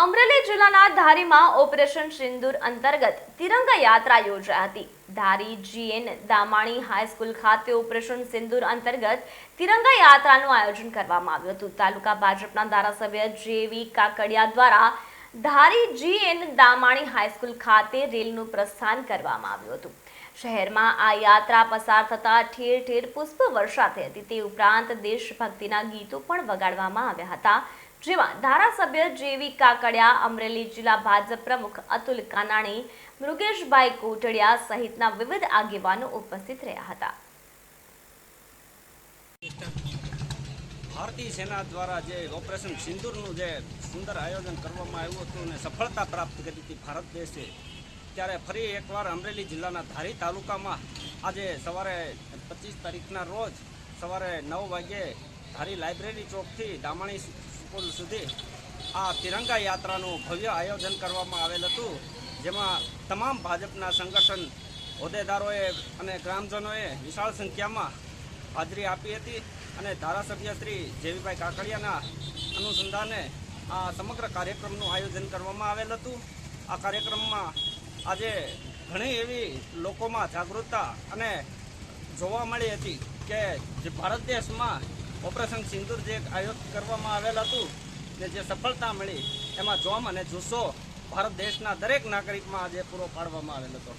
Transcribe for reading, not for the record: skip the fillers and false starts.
અમરેલી જિલ્લાના ધારીમાં ઓપરેશન સિંદૂર અંતર્ગત તિરંગા યાત્રા યોજાઈ હતી। ધારી જીએન દામાણી હાઈસ્કૂલ ખાતે ઓપરેશન સિંદૂર અંતર્ગત તિરંગા યાત્રાનું આયોજન કરવામાં આવ્યું હતું। તાલુકા ભાજપના ધારાસભ્ય જેવી કાકડિયા દ્વારા ધારી જીએન દામાણી હાઈસ્કૂલ ખાતે રેલીનું પ્રસ્થાન કરવામાં આવ્યું હતું। શહેરમાં આ યાત્રા પસાર થતા ઠેર ઠેર પુષ્પ વર્ષા થઈ હતી। તે ઉપરાંત દેશભક્તિના ગીતો પણ વગાડવામાં આવ્યા હતા, જેમાં ધારાસભ્ય જેવી કાકડિયા, અમરેલી જિલ્લા ભાજપ પ્રમુખ અતુલ કાનાણી, મૃગેશભાઈ કોટડિયા સહિતના વિવિધ આગેવાનો ઉપસ્થિત રહ્યા હતા। ભારતીય સેના દ્વારા જે ઓપરેશન સિંદૂરનું જે સુંદર આયોજન કરવામાં આવ્યું હતું અને સફળતા પ્રાપ્ત કરી હતી ભારત દેશે, ત્યારે ફરી એકવાર અમરેલી જિલ્લાના ધારી તાલુકામાં આજે સવારે 25 તારીખના રોજ સવારે 9 વાગ્યે ધારી લાઇબ્રેરી ચોકથી દામાણી સ્કૂલ સુધી આ તિરંગા યાત્રાનું ભવ્ય આયોજન કરવામાં આવેલ હતું, જેમાં તમામ ભાજપના સંગઠન હોદ્દેદારોએ અને ગ્રામજનોએ વિશાળ સંખ્યામાં હાજરી આપી હતી અને ધારાસભ્ય શ્રી જેવીભાઈ કાકડિયાના અનુસંધાને આ સમગ્ર કાર્યક્રમનું આયોજન કરવામાં આવેલ હતું। આ કાર્યક્રમમાં આજે ઘણી એવી લોકોમાં જાગૃતતા અને જોવા મળી હતી કે જે ભારત દેશમાં ઓપરેશન સિંદૂર જે આયોજન કરવામાં આવેલ હતું ને જે સફળતા મળી, એમાં જોમ અને જુસ્સો ભારત દેશના દરેક નાગરિકમાં આજે પૂરો પાડવામાં આવેલ હતો।